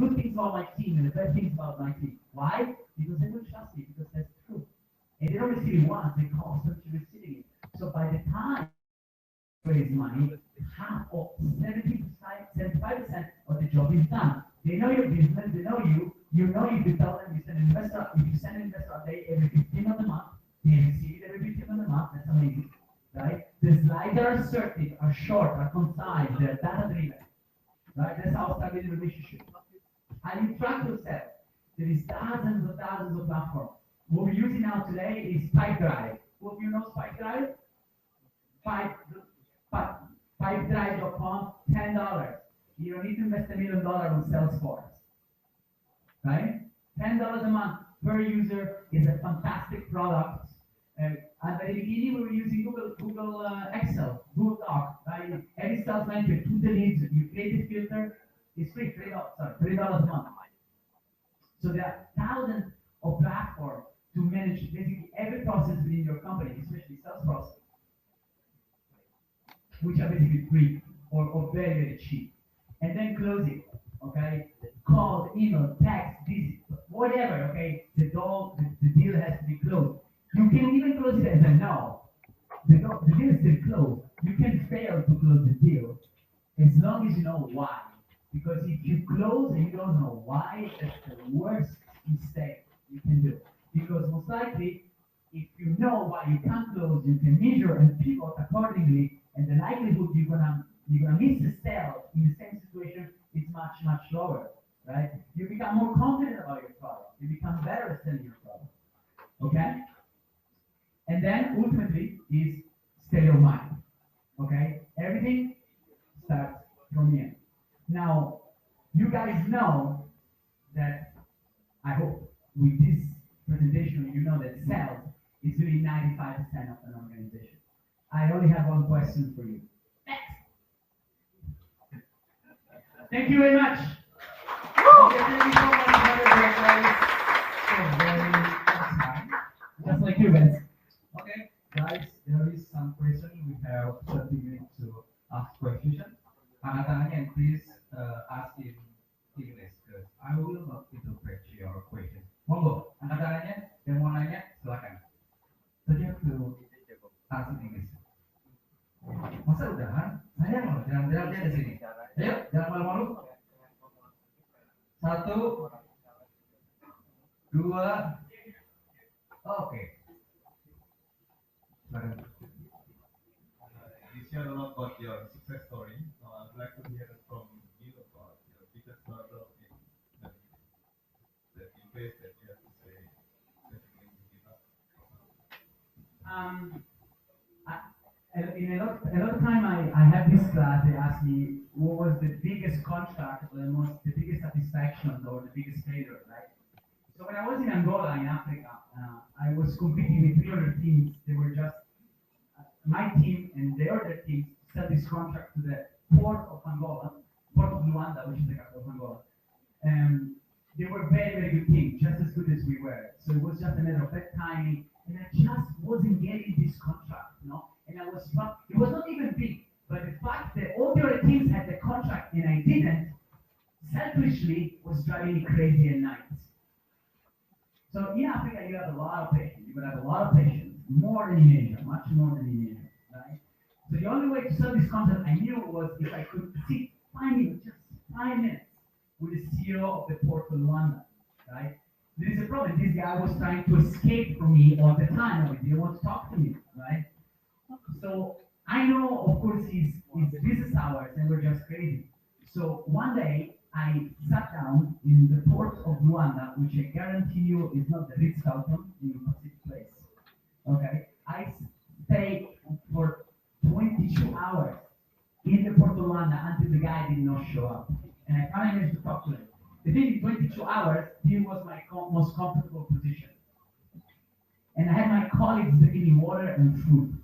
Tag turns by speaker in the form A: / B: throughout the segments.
A: good things about my team and the bad things about my team. Why? Because they don't trust me, because that's true. And they don't receive it once, they constantly receiving it. So by the time they raise money, half of 75% of the job is done. They know your business, they know you. You know if you tell them you send an investor, if you send an investor a day every 15th of the month, they receive it every 15th of the month. That's amazing, right? The slides are assertive, are short, are concise, they're data-driven, right? That's how I started the relationship. And you track yourself. There is thousands of platforms. What we're using now today is Pipedrive. Who of you know Pipedrive? Pipedrive.com, $10. You don't need to invest $1 million on Salesforce, right? $10 a month per user is a fantastic product. At the beginning, we were using Google Excel, Google Doc, right? Every sales manager to the leads, you create a filter, it's free, $3 a month. So there are thousands of platforms to manage basically every process within your company, especially sales process, which are basically free or very, very cheap. And then closing, okay? Calls, email, text, visit, whatever, okay? The deal has to be closed. You can even close it as a no. The deal is still closed. You can fail to close the deal as long as you know why. Because if you close and you don't know why, that's the worst mistake you can do. Because most likely, if you know why you can't close, you can measure and pivot accordingly, and the likelihood you're gonna miss the sale in the same situation is much, much lower, right? You become more confident about your product. You become better at selling your product, okay? And then ultimately is state of mind, okay? Everything starts from here. Now, you guys know that, I hope, with this presentation, you know that sales is really 95% of an organization. I only have one question for you. Thank you very much. Thank you so much. Have a great day. Just like you guys.
B: Okay, guys, there is some question. We have 30 minutes to ask questions. And please ask in English, because I will not interpret your question. Monggo, angkat yang mau nanya, silakan. So you have to ask in English. Masa udahan? Saya mau jalan-jalan dia di sini. Ayo, jangan malu-malu. 1, 2, oke.
C: You shared a lot about your success story. I'd like to hear from you about your biggest struggle that you faced that you have to say that you need to give up.
A: In a lot of time I have this class, they ask me what was the biggest contract, the biggest satisfaction or the biggest failure, right? So when I was in Angola, in Africa, I was competing with 3 other teams. They were just my team and the other teams sell this contract to the port of Angola, port of Luanda, which is the capital of Angola. And they were very, very good teams, just as good as we were. So it was just a matter of that timing, and I just wasn't getting this contract, you know. And it was not even big, but the fact that all the other teams had the contract and I didn't, selfishly was driving me crazy at night. So in Africa, you have a lot of patience. You have a lot of patience, more than in Asia, much more than in Asia, right? So the only way to sell this concept I knew was if I could sit 5 minutes, just 5 minutes, with the CEO of the port of Luanda, right? There is a problem. This guy was trying to escape from me all the time. He didn't want to talk to me, right? So I know, of course, his business hours, and we're just crazy. So one day, I sat down in the port of Luanda, which I guarantee you is not the Ritz-Carlton in Pacific Place. Okay, I stayed for 22 hours in the port of Luanda until the guy did not show up, and I finally managed to talk to him. Within 22 hours, he was my most comfortable position, and I had my colleagues bringing me water and food.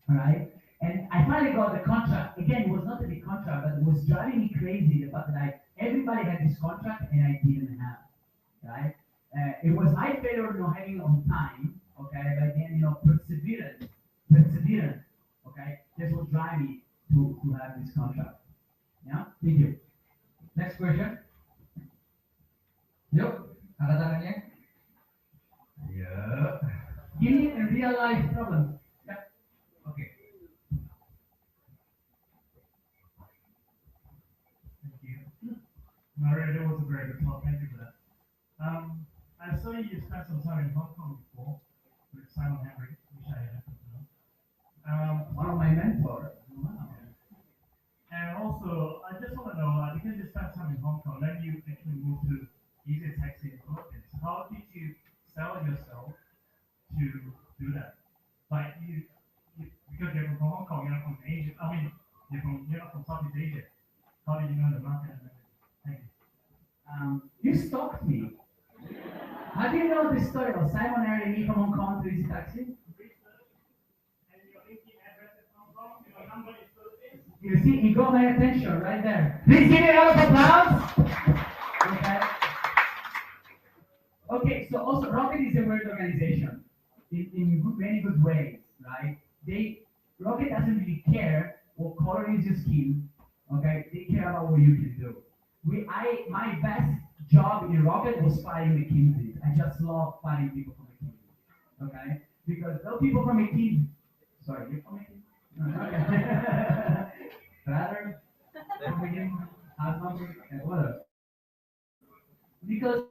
A: All right. And I finally got the contract. Again, it was not a big contract, but it was driving me crazy, the fact that everybody had this contract and I didn't have, right? It was my failure not having on time, okay? But then, perseverance, okay? That's what drive me to have this contract. Yeah? Thank you.
B: Next question. Yuk, angkat tangannya. Ya.
A: Give me a real life problem. Yeah.
B: Oke.
D: Thank you. Mario, that was a very good talk. Thank you for that. I saw you spent some time in Hong Kong before with Simon Henry, which I happen to know.
A: One of my mentors. Wow.
D: And also, I just want to know, because you spent time in Hong Kong, then you actually moved to Easy Taxi in the Philippines. How did you sell yourself to do that? Like because you're from Hong Kong, you're not from Asia. I mean, you're not from Southeast Asia. How did you know the market and everything? Thank you.
A: You stalked me. How do you know the story of Simon and me from Hong Kong to Easy Taxi?
D: And your LinkedIn address is Hong Kong, your number is Philippines.
A: You see, you got my attention right there. Please give me a round of applause. Okay. Okay, so also Rocket is a weird organization in many good ways, right? Rocket doesn't really care what color is your skin, okay? They care about what you can do. My best job in Rocket was fighting McKinsey. I just love fighting people from McKinsey, okay? Because those people from McKinsey, sorry, you're from McKinsey? Okay. Rather, from McKinsey, husband, whatever. Because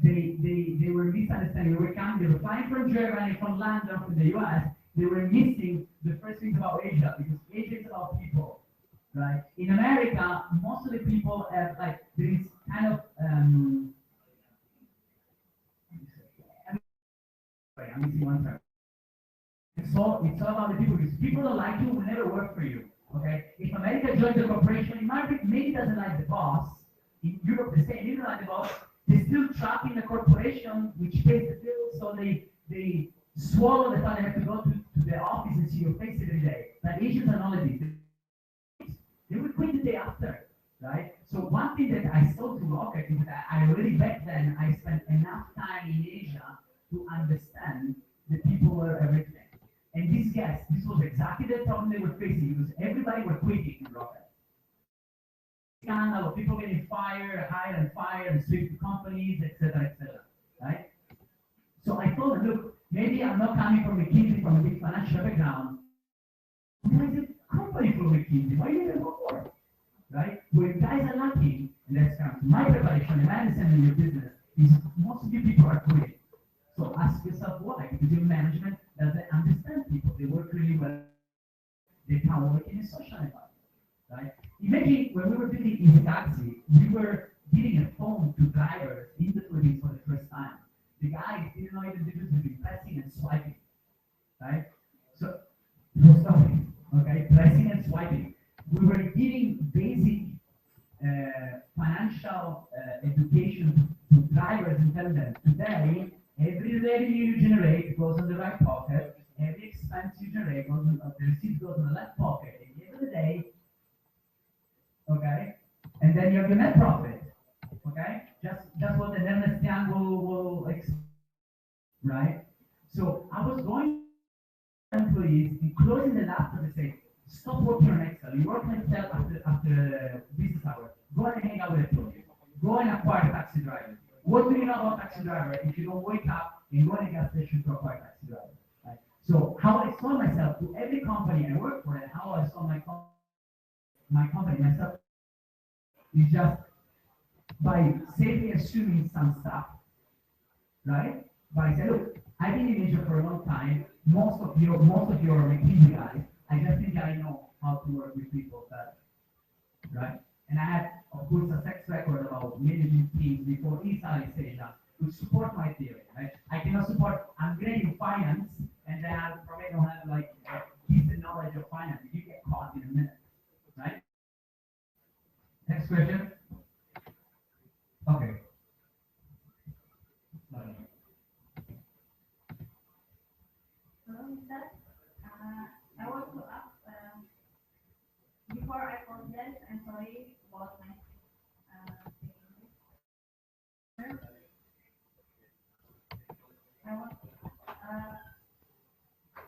A: they were misunderstanding. They were flying from Germany, from London, from the US. They were missing the first things about Asia because Asia is about people, right? In America, most of the people have like there is kind of sorry, I'm missing one term. It's all about the people because people don't like you will never work for you. Okay? If America joins the corporation, in America maybe doesn't like the boss. In Europe the same, they don't like the boss. They're still trapped in the corporation which pays the bills, so they swallow the fact they have to go to the office and see your face every day. But Asians are not like this. They will quit the day after, right? So one thing that I saw to Rocket is that I already back then I spent enough time in Asia to understand the people were everything. And these guys, this was exactly the problem they were facing because everybody were quitting in Rocket. Scandal of people getting fired, hired and fired, and switched to companies, etc., right? So I told them, look, maybe I'm not coming from McKinsey from a big financial background. Why is it company from McKinsey? Why you even go for it? Right? Where guys are lacking, and that's kind of my preparation and my understanding of your business, is most of you people are quitting. So ask yourself why. Because your management doesn't understand people. They work really well. They can't work in a social environment. Right? Imagine when we were building Easy Taxi, we were giving a phone to drivers in the Philippines for the first time. The guys didn't know even the difference between pressing and swiping. Right? So no stopping. Okay, pressing and swiping. We were giving basic financial education to drivers and telling them today every revenue you generate goes in the right pocket, every expense you generate goes in, the receipt goes in the left pocket. At the end of the day, okay, and then you have the net profit. Okay, just what the Ernest Young will explain, right? So I was going employees and closing the laptop and say, stop working on Excel. You work on Excel after business hours. Go and hang out with employees. Go and acquire taxi drivers. What do you know about taxi driver if you don't wake up and go to a gas station to acquire taxi driver? Right? So how I saw myself to every company I work for and how I saw my company myself is just by safely assuming some stuff, right? By saying, look, I've been in Asia for a long time. Most of your McKinsey guys, I just think I know how to work with people better, right? And I had, of course, a sex record about managing teams before in Southeast Asia to support my theory, right? I cannot support. I'm great in finance, and then I probably don't have like decent knowledge of finance. You get caught in a minute, right?
B: Next question. Okay.
E: Hello, Mr. I want to ask, before I forget, I'm sorry about my I want,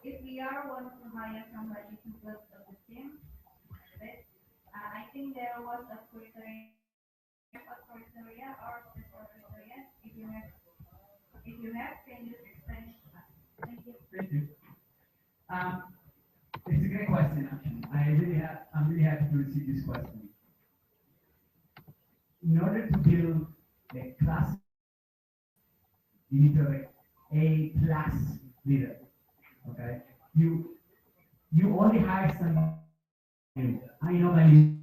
E: if we are want to hire somebody to build up the team, right? I think there was a criteria or special if you have, can you explain it to us? Thank you.
A: Thank you. Um, it's a great question, actually. I'm really happy to receive this question. In order to build a class, you need to have a class leader. Okay? You only hire somebody. I know my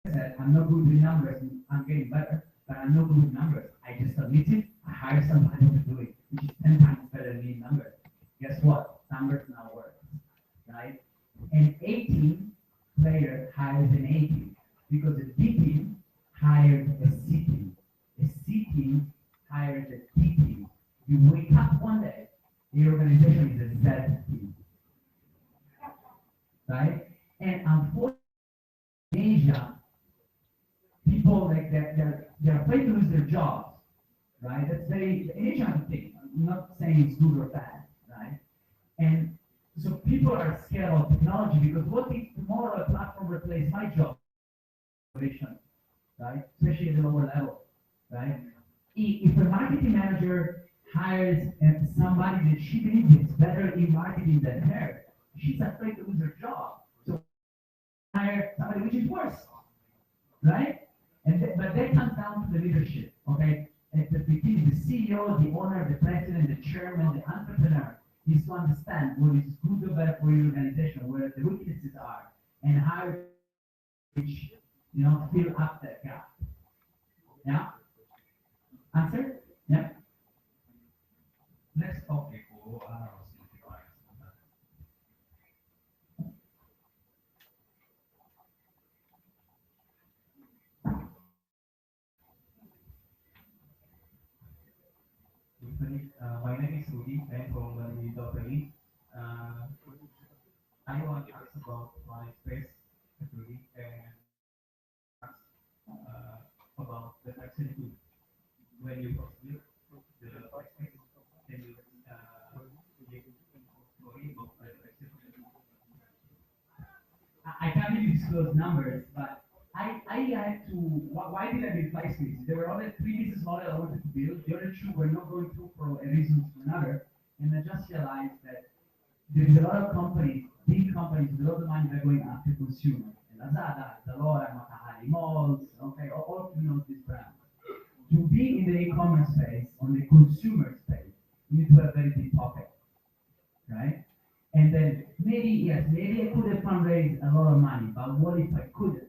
A: said I'm not good with numbers. I'm getting better, but I'm not good with numbers. I just admit it. I hire somebody to do it, which is 10 times better than me in numbers. Guess what? Numbers now work, right? An 18 player hires an 18 because a B team hires a C team. A C team hires a D team. You wake up one day, the organization is a Z team, right? And unfortunately, in Asia, people like they're afraid to lose their jobs, right? That's very an Asian thing. I'm not saying it's good or bad, right? And so people are scared of technology because what if tomorrow a platform replaces my job, innovation, right? Especially at the lower level, right? If a marketing manager hires somebody that she believes is better in marketing than her, she's afraid to lose her job. So hire somebody which is worse, right? But that comes down to the leadership, okay? At the beginning, the CEO, the owner, the president, the chairman, the entrepreneur needs to understand what is good or bad for your organization, where the weaknesses are, and how which fill up that gap. Yeah? Answer? Yeah?
B: Next topic po, simplifies. My name is Rudy. I'm from the Italy. I want to ask about my space actually and ask about the taxation when you first build the taxation, can you give story about the taxation?
A: I can't really disclose numbers, but I had to. Why did I build FlySpace? There were other three business models I wanted to build. The other two were not going through for a reason or another, and I just realized that there is a lot of companies, big companies, with a lot of money that are going after consumers. And Lazada, Zalora, Matahari Malls, okay, all of you know these brands. To be in the e-commerce space, on the consumer space, you need to have very deep pocket, right? And then maybe, yes, maybe I could have fundraised a lot of money, but what if I couldn't,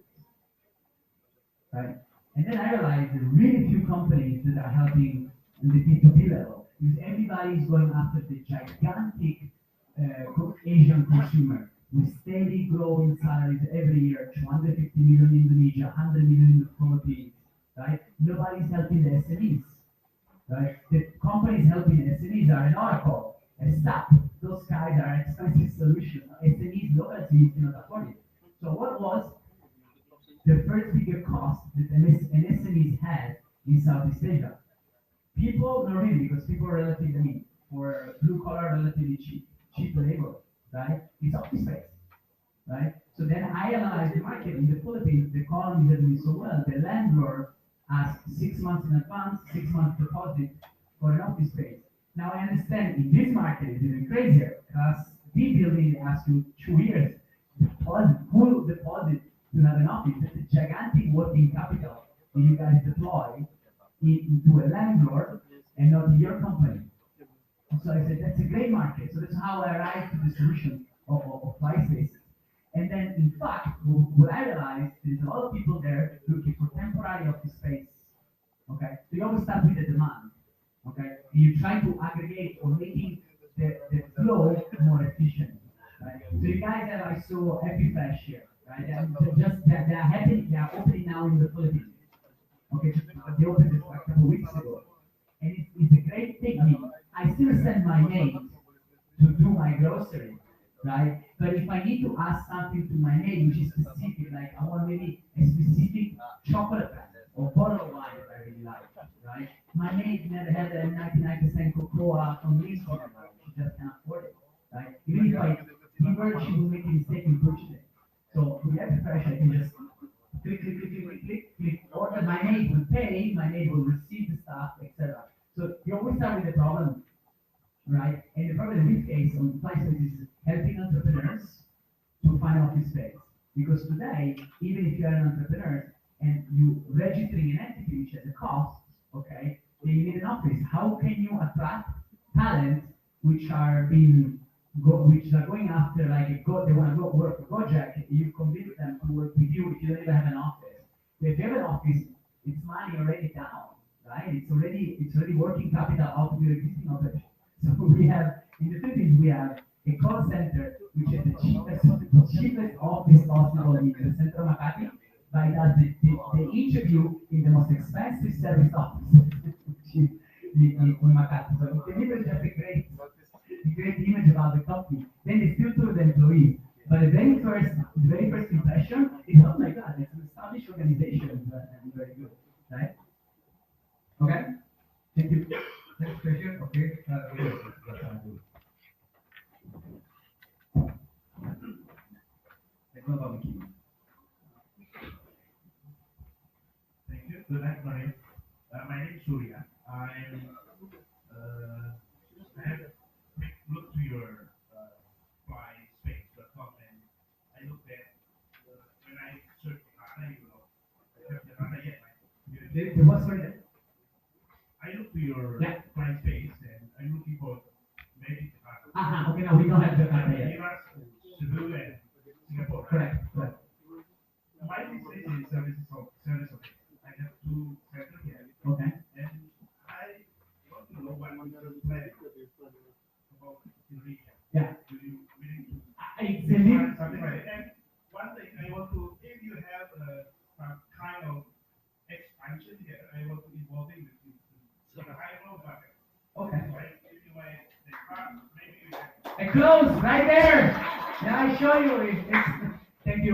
A: right? And then I realized there are really few companies that are helping in the B2B level, because everybody is going after the gigantic Asian consumer with steady growing salaries every year, 250 million in Indonesia, 100 million in the Philippines, right? Nobody's helping the SMEs, right? The companies helping the SMEs are an Oracle, a SAP. Those guys are expensive solutions. SMEs, local SMEs cannot afford it. So what was the first bigger cost that an SMEs had in Southeast Asia? People, not really, because people are relatively, for blue collar, relatively cheap labor, right? It's office space, right? So then I analyzed the market in the Philippines. The economy is doing so well. The landlord asks 6 months in advance, 6 months deposit for an office space. Now I understand in this market it's even crazier. Class B building asks you 2 years deposit, full deposit to have an office. That's a gigantic working capital that you guys deploy into a landlord and not in your company. So I said, that's a great market. So that's how I arrived to the solution of fly spaces. And then, in fact, what I realized is a lot of people there looking for temporary office space. Okay? So you always start with the demand. Okay? You try to aggregate or making the flow more efficient. Right? So you guys have, I saw Happy Flash here. Right? They are opening now in the Philippines. Okay, they opened this like a couple of weeks ago. And it's a great thing. I still send my maid to do my grocery, right? But if I need to ask something to my maid, which is specific, like I want maybe a specific chocolate packet or bottle of wine that I really like, right? My maid never had a 99% cocoa from Lisbon, she just can't afford it, right? Even if I give her, she will make a mistake in purchasing. So with every fresh, I can just click, order. My maid will pay, my maid will receive the stuff, etc. start with the problem, right? And the problem in this case on Flystock is helping entrepreneurs to find office space. Because today, even if you are an entrepreneur and you registering an entity which has a cost, okay, then you need an office. How can you attract talent which are which are going after like they want to go work for Gojek, you convince them to work with you if you don't even have an office. So if you have an office, it's money already down, right? It's already working capital out of your existing operation. So we have in the Philippines we have a call center which is the cheapest office possible in the center of Makati, but it does the interview in the most expensive service office in Makati. So it delivers just a great image about the company. Then they filter the employees. But the very first impression is, oh my God, it's an established organization and very good, right? Okay, thank you.
B: Next question, okay. Yes, that's all.
A: What about Mickey?
D: Thank you. Good night, Maria. My name is Surya. I have looked to your flyspace.com and I looked at when I searched Hana, I have the Hana yet, right?
A: The what's for
D: I looked to your
A: Yeah.
D: flyspace and I'm looking for maybe
A: Okay, now we don't have Jakarta yet.
D: Iraq, Cebu, and Singapore.
A: Correct.
D: My business is service of I have two centers here.
A: Okay.
D: And I want to know what your plan about Indonesia.
A: Yeah.
D: Do you willing to
A: It's a little,
D: something like that? And one thing I want to, if you have some kind of expansion here, I want to involve in with you to the high flow market.
A: okay.
D: So I give you my the card, maybe you can.
A: A close right there. Yeah, I show you. Thank you.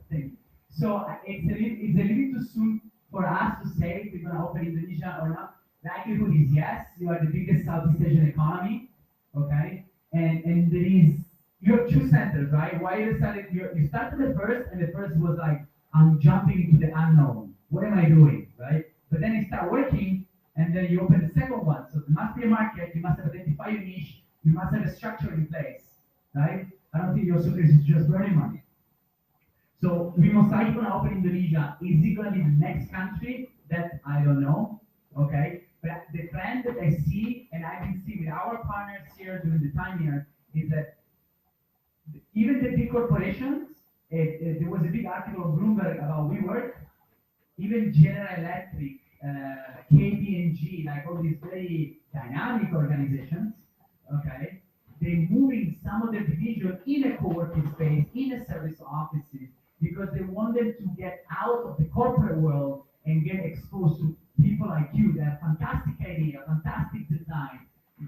A: Thank you. So it's a little too soon for us to say if we're gonna open Indonesia or not. Likelihood is yes. You are the biggest Southeast Asian economy. Okay, and there is you have two centers, right? Why you decided you started the first, and the first was like I'm jumping into the unknown. What am I doing, right? But then you start working, and then you open the second one. So there must be a market. You must have identified your niche. You must have a structure in place, right? I don't think your super is just burning money. So we most likely gonna open Indonesia. Is it gonna be the next country? That I don't know. Okay, but the trend that I see, and I've been seeing with our partners here during the time here, is that even the big corporations. There was a big article on Bloomberg about WeWork. Even General Electric, KPMG, like all these very dynamic organizations. Okay, they're moving some of their division in a co-working space, in a service offices, because they want them to get out of the corporate world and get exposed to people like you that have fantastic idea, fantastic design,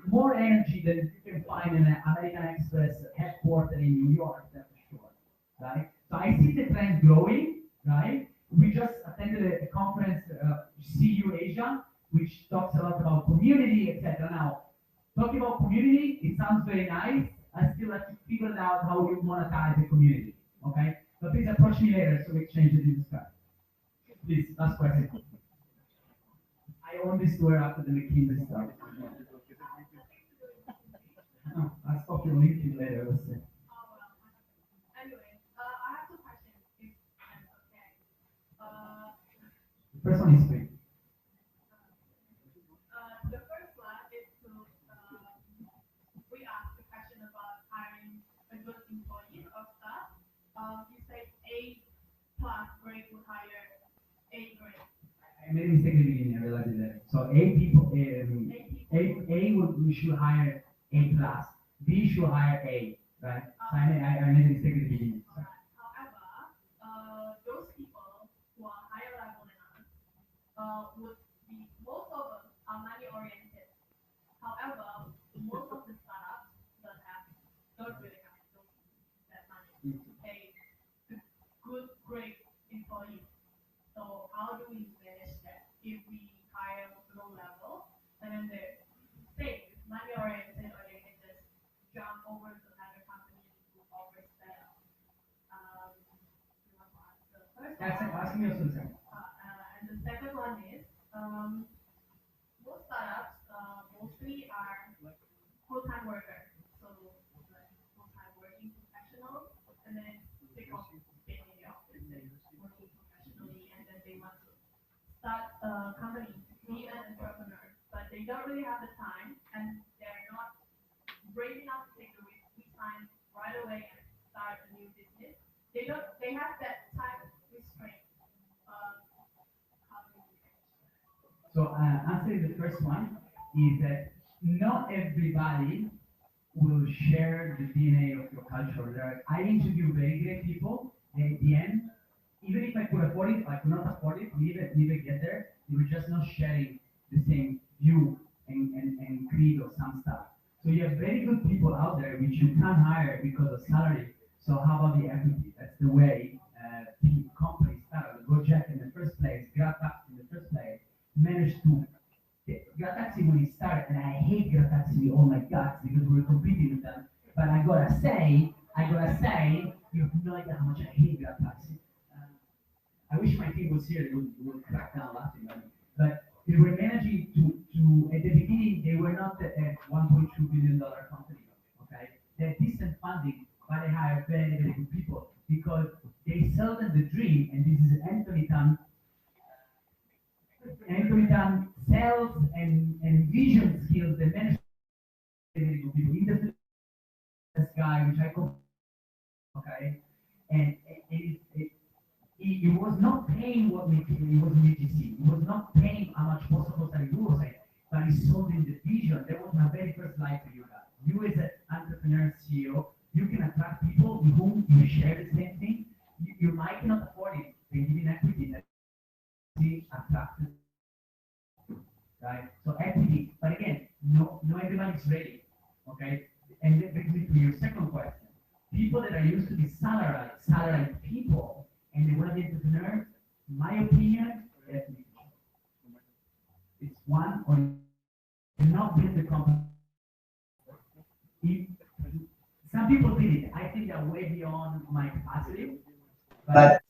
A: more energy than you can find in an American Express headquarters in New York, that's for sure, right? So I see the trend growing, right? We just attended a conference, CU Asia, which talks a lot about community, etc. Now, talking about community, it sounds very nice. I still have to figure out how you monetize the community. Okay? So please approach me later so we exchange the discussion. Please, last question. I own this store after the McKinsey stuff. No, I'll stop your LinkedIn later. Let's see.
E: Anyway, I have two questions, if I'm okay.
A: The first one is free.
E: The first one is to, we asked the question about hiring a good employee or staff. You say A plus grade would hire A grade.
A: I made a mistake in the beginning. I realized that. So A people, we should hire A plus. B should hire A, right? So I made a mistake in the beginning.
E: Alright. However, those people who are higher level than us, would be, most of us are money oriented. However, most of the startups don't really have that money to pay the good, great employees. So how do we manage that if we hire low level and then they stay money oriented or they can just jump over to another company who offers better? You want to ask the first one?
A: Ask me also the second.
E: And the second one is, most startups, most mostly are full-time workers, so like full-time working professionals, and then sick of being in the office and working professionally, and then they want to start a company, be an entrepreneur, but they don't really have the time, and they're not brave enough to take the risk, resign right away and start a new business. They don't. They have that time restraint. How do you
A: So answering the first one is that not everybody will share the DNA of your culture. I interview very great people, and at the end, even if I could afford it, I could not afford it, we even get there, we were just not sharing the same view and creed or some stuff. So you have very good people out there which you can't hire because of salary. So how about the equity? That's the way companies started. Gojek in the first place, GrabTaxi in the first place, managed to GrabTaxi when it started, and I hate GrabTaxi with all my guts because we were competing with them. But I gotta say, you have no idea how much I hate GrabTaxi. I wish my team was here; they would crack down laughing at me. But they were managing to at the beginning they were not a $1.2 billion company. Okay, they had decent funding, but they hired very very good people because they sold them the dream, and this is Anthony Tan. Anthony Tan sales and vision skills. They managed very good people. In the this guy, which I call okay, and it was not paying what we did. It was UGC. It was not paying how much was supposed to do, but it sold in the vision. That was my very first life for you guys. You as an entrepreneur CEO, you can attract people with whom you share the same thing. You might not afford it. They give you equity that attracted, right? So equity, but again, no everyone is ready. Okay, and that brings me to your second question. People that are used to be salaried people, and they want to be entrepreneurs, my opinion, definitely. It's one or not build the company. If, some people did it. I think they're way beyond my capacity.
F: But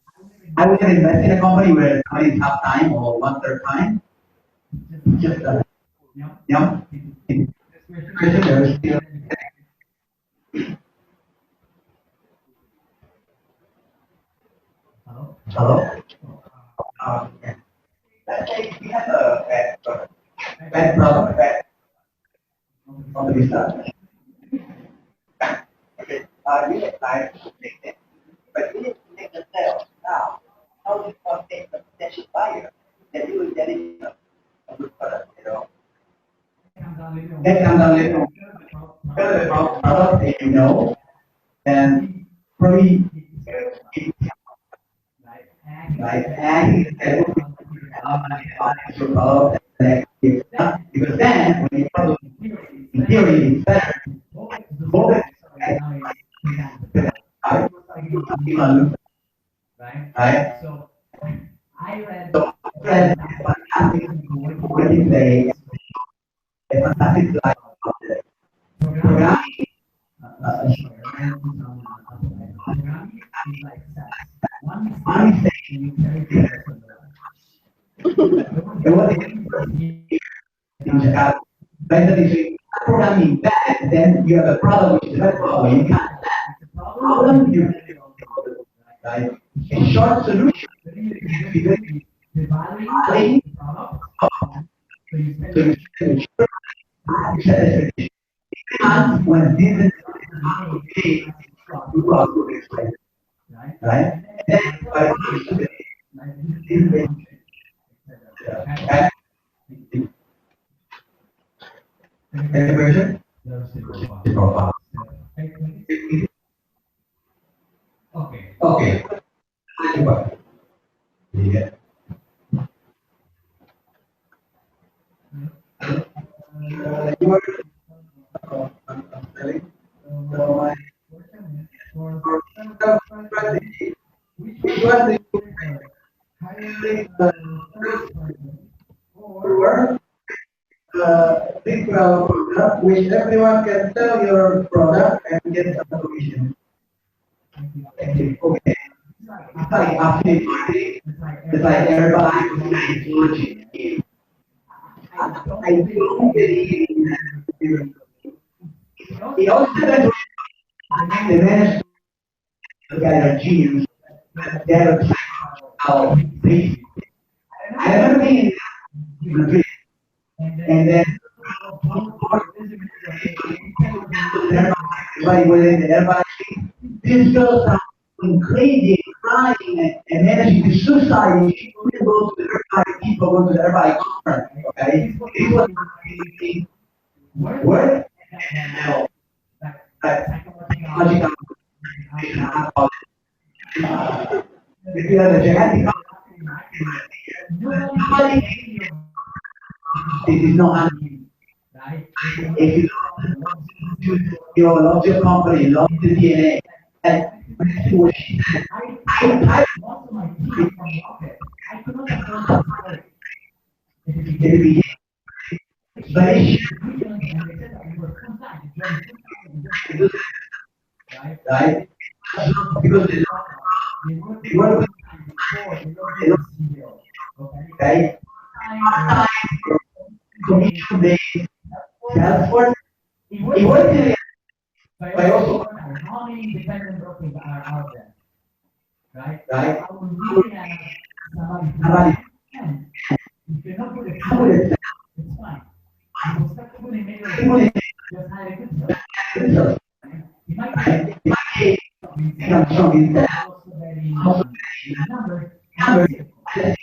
F: I would invest in a company where somebody is half time or one third time. Just yeah. Question there is still.
A: Hello?
F: Hello. Yeah. Let's say we have a bad problem, bad company start. Okay. You get time to make it, but you need to make the sales now. How do you contact the potential buyer that you will deliver a good product, you know? That comes down later. Whether the product that you know, and probably like adding to product because then when you product in theory it's better. Both right?
A: So I read
F: So friends, fantastic what you say, a fantastic life programming.
A: Programming is like sex. One
F: One
A: mistake
F: mistake,
A: and you carry the rest of the life.
F: there was in Chicago. But if you programming bad, then you have a problem which is a problem. You can't problem you right? A short solution
A: The value of the product. So you
F: so you
A: spend
F: set expectation. And when this is you cross the next place,
A: right?
F: right? Then by the
A: Like
F: this way,
A: etc.
F: any version? Profile.
A: Okay.
F: Okay. Yeah. You are telling so my strategy. Which one do you hiring or big product which everyone can sell your product and get some commission? Okay. It's like affiliate marketing. It's like everybody who's launching. I don't believe in that. He also said the management guys are genius. They have a power. I remember being in Madrid, and then everybody was in there, but this girl started crazy, crying, and then she did suicide. She couldn't go to the Herbalife, people go to the Herbalife conference, okay? This was crazy work, and like psychological, if you have a genetic, nobody it is not
A: right?
F: if you love your company, love the DNA, and what she said, I
A: Most of my team from Rocket, I could not afford to start at the
F: will
A: beginning.
F: be very
A: And they said that we were full time, the job is full time, and just like right?
F: right because
A: They work
F: they work with
A: before they don't do the CEO. Okay?
F: okay,
A: Time
F: commission based Salesforce.
A: it
F: It
A: works
F: works in
A: but
F: but
A: also
F: also
A: how many independent brokers are out there, right?
F: right.
A: I would really have somebody who
F: Somebody
A: and if you're not good at
F: who
A: sales,
F: is
A: it's fine. You will start putting maybe
F: who is
A: just hire a good sales.
F: right.
A: It might be
F: In my case, I'm
A: also
F: strong in that.
A: very in numbers
F: Number,
A: and sales,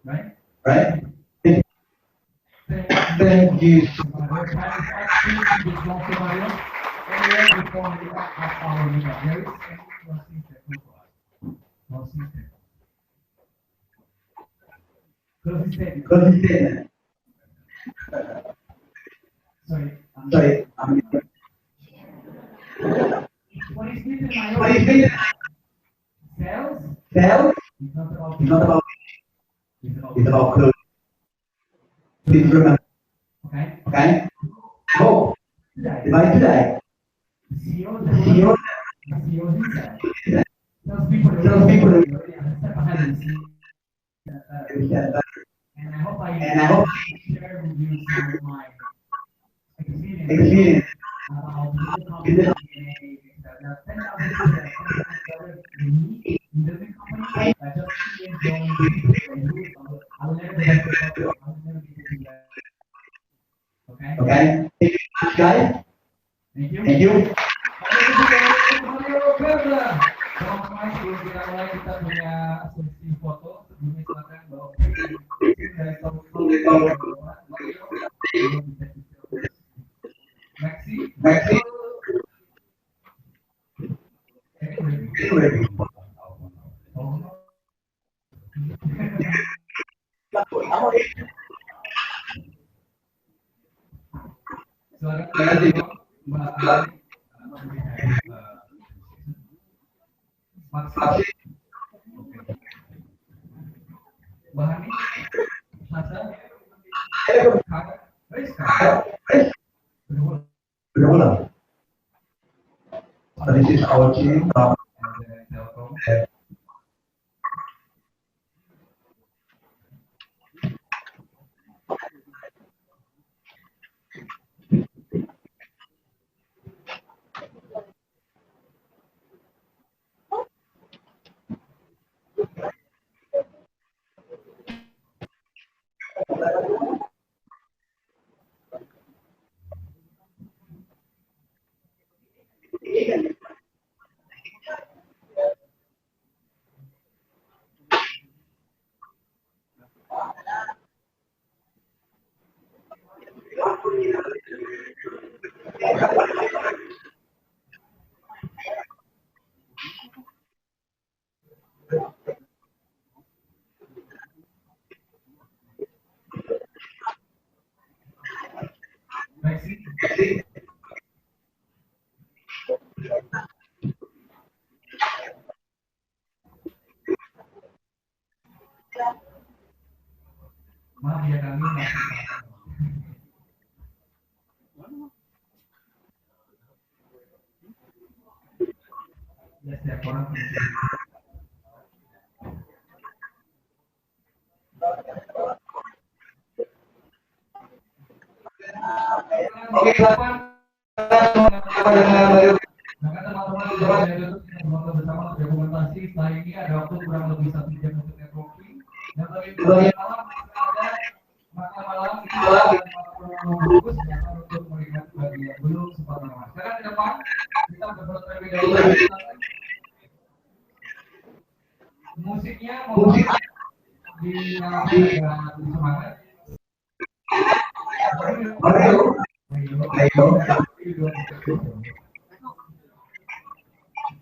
A: right?
F: right?
A: Thank
F: Thank you.
A: We're trying to start finishing this long scenario. Anyway, before we have our meetup, there is one thing that we for us. One thing that. Closing statement.
F: Because he said,
A: Sorry.
F: sorry,
A: What is written in my
F: what is
A: own
F: it?
A: sales
F: Sales
A: is not about
F: is not about,
A: it's
F: it's about clothes. Please remember,
A: okay.
F: okay? Oh,
A: Today,
F: by today,
A: the CEO,
F: the CEO,
A: the CEO himself tells people
F: tells people that
A: already step ahead and see.
F: we said that,
A: And I
F: and I hope
A: share with you some of my experience
F: experience
A: about the
F: in
A: company
F: the
A: DNA. There are 10,000 people that are 10 times better than me in the big company. I just enjoy and do it. I will never get to the I will never be able to do that. Okay?
F: okay? Thank you much, guys.
A: Thank you.
F: Thank you.
B: Teman-teman, sebelum kita mulai kita punya sesi foto. Sebelumnya silakan bawa dari Maxi.
F: Maxi.
B: Silakan Mbak Ali. Maxi. Mbak Hani. Sasa. Rizka.
F: Berulang. This is our team.
B: Telkom. Maxi. Maaf ya kami masih ya setiap orang punya Oke, silakan. Maka teman-teman bersama dokumentasi. Setelah ini ada waktu kurang lebih 1 jam untuk networking. Dan malam ada makan malam itu 40 bungkus untuk menikmati bagi yang belum sempat makan. Sekarang ke depan kita berbuat terlebih dahulu. Musiknya mau dinyalakan agak semangat.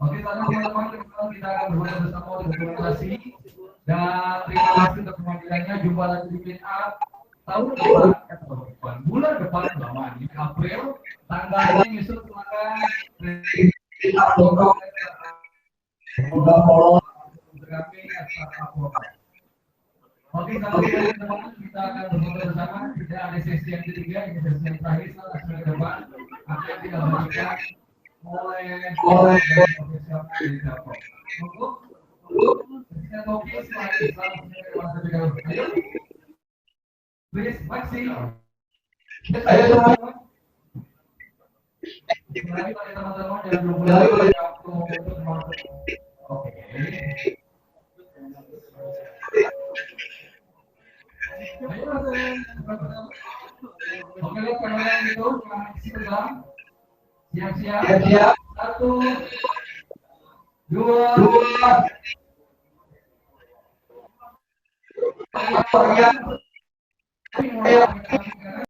B: Oke, teman-teman, kita akan berbuat bersama dokumentasi dan terima kasih untuk kehadirannya. Jumpa lagi di meet up tahun depan, bulan depan lama ini April, tanggalnya nyusul silakan. Oke, kalau teman-teman kita akan berfoto bersama. Kita ada sesi yang ketiga, ini sesi yang terakhir. Langsung ke depan akan kita bagikan oleh profesional dari Telkom. Kita oke selain ayo, please, Maxi. Ayo teman-teman. Dimulai pada teman-teman dan mulai waktu untuk masuk. Oke. Oke, lihat kamera itu, sebelah. Siap-siap. 1, 2, 3.